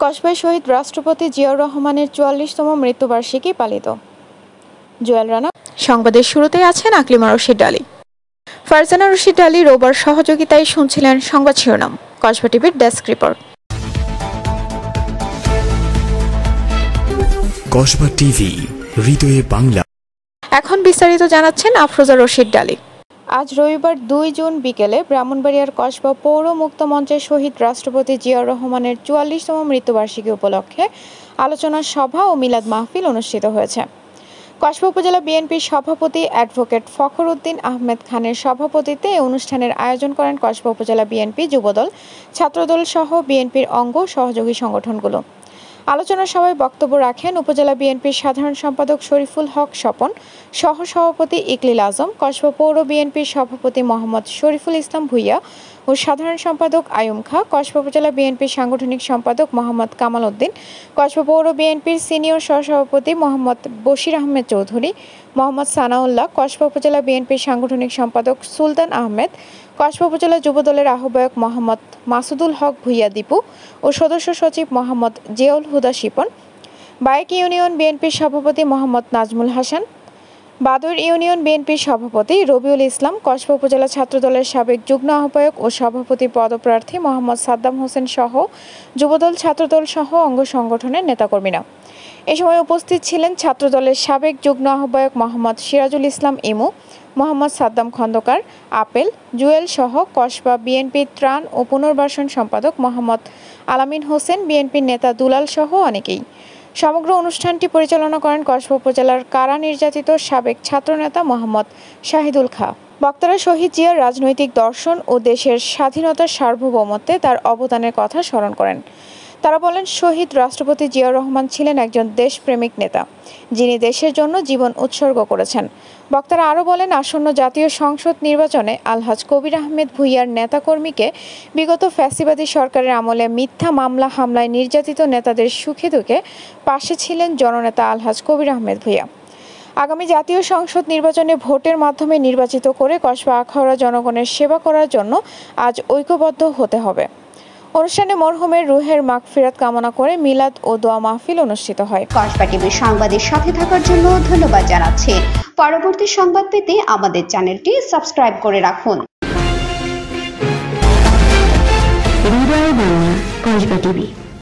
কসবায় শহীদ রাষ্ট্রপতি জিয়াউর রহমানের ৪৪তম মৃত্যুবার্ষিকী পালিত। জুয়েল রানা, সংবাদের শুরুতেই আছেন আকলিমা রশিদ ডালি। ফারজানা রশিদ ডালি রোববার সহযোগিতায় শুনছিলেন সংবাদ শিরোনাম। কসবা টিভির ডেস্ক রিপোর্ট। কসবা টিভি, হৃদয়ে বাংলা। এখন বিস্তারিত জানাচ্ছেন আফরোজা রশিদ ডালি। আজ রবিবার ২ জুন বিকেলে ব্রাহ্মণবাড়িয়ার কসবা পৌর মুক্ত মঞ্চে শহীদ রাষ্ট্রপতি জিয়াউর রহমানের ৪৪তম মৃত্যুবার্ষিকী উপলক্ষে আলোচনা সভা ও মিলাদ মাহফিল অনুষ্ঠিত হয়েছে। কসবা উপজেলা বিএনপির সভাপতি অ্যাডভোকেট ফখর উদ্দিন আহমেদ খানের সভাপতিত্বে এই অনুষ্ঠানের আয়োজন করেন কসবা উপজেলা বিএনপি, যুবদল, ছাত্রদল সহ বিএনপির অঙ্গ সহযোগী সংগঠনগুলো। আলোচনা সভায় বক্তব্য রাখেন উপজেলা বিএনপির সাধারণ সম্পাদক শরীফুল হক স্বপন, সহসভাপতি ইকলিল আজম, কসবা পৌর বিএনপির সভাপতি মোহাম্মদ শরীফুল ইসলাম ভূঁইয়া ও সাধারণ সম্পাদক আয়ুম খা, কসবা উপজেলা বিএনপির সাংগঠনিক সম্পাদক মোহাম্মদ কামাল উদ্দিন, কসবা পৌর বিএনপির সিনিয়র সহসভাপতি মোহাম্মদ বশির আহমেদ চৌধুরী, মোহাম্মদ সানাউল্লাহ, কসবা উপজেলা বিএনপির সাংগঠনিক সম্পাদক সুলতান আহমেদ, কসবা উপজেলা যুবদলের আহ্বায়ক মোহাম্মদ মাসুদুল হক ভূঁইয়া দীপু ও সদস্য সচিব মোহাম্মদ জিয়াউল হুদা শিপন, বায়েক ইউনিয়ন বিএনপির সভাপতি মোহাম্মদ নাজমুল হাসান, বাদর ইউনিয়ন বিএনপির সভাপতি রবিউল ইসলাম, কসবা উপজেলা ছাত্রদলের সাবেক যুগ্ম আহ্বায়ক ও সভাপতি পদপ্রার্থী মোহাম্মদ সাদ্দাম হোসেন সহ যুবদল, ছাত্রদল সহ অঙ্গ সংগঠনের নেতাকর্মীরা। এ সময় উপস্থিত ছিলেন ছাত্রদলের সাবেক যুগ্ম আহ্বায়ক মোহাম্মদ সিরাজুল ইসলাম ইমু, মোহাম্মদ সাদ্দাম খন্দকার, আপেল, জুয়েল সহ কসবা বিএনপির ত্রাণ ও পুনর্বাসন সম্পাদক মোহাম্মদ আলামিন হোসেন, বিএনপির নেতা দুলাল সহ অনেকেই। সমগ্র অনুষ্ঠানটি পরিচালনা করেন কসবা উপজেলার কারা নির্যাতিত সাবেক ছাত্রনেতা মোহাম্মদ শাহিদুল খা। বক্তারা শহীদ জিয়ার রাজনৈতিক দর্শন ও দেশের স্বাধীনতার সার্বভৌমত্বে তার অবদানের কথা স্মরণ করেন। তারা বলেন, শহীদ রাষ্ট্রপতি জিয়াউর রহমান ছিলেন একজন দেশপ্রেমিক নেতা, যিনি দেশের জন্য জীবন উৎসর্গ করেছেন। বক্তারা আরও বলেন, আসন্ন জাতীয় সংসদ নির্বাচনে আলহাজ কবির আহমেদ ভূঁইয়ার নেতাকর্মীকে বিগত ফ্যাসিবাদী সরকারের আমলে মিথ্যা মামলা হামলায় নির্যাতিত নেতাদের সুখে দুঃখে পাশে ছিলেন জননেতা আলহাজ কবির আহমেদ ভূঁইয়া। আগামী জাতীয় সংসদ নির্বাচনে ভোটের মাধ্যমে নির্বাচিত করে কসবা আখাউড়া জনগণের সেবা করার জন্য আজ ঐক্যবদ্ধ হতে হবে। অনুষ্ঠানে মরহুমের রুহের মাগফিরাত কামনা করে মিলাদ ও দোয়া মাহফিল অনুষ্ঠিত হয়। কসবা টিভির সংবাদের সাথে থাকার জন্য ধন্যবাদ জানাচ্ছি। পরবর্তী সংবাদ পেতে আমাদের চ্যানেলটি সাবস্ক্রাইব করে রাখুন। হৃদয় বাংলা, কসবা টিভি।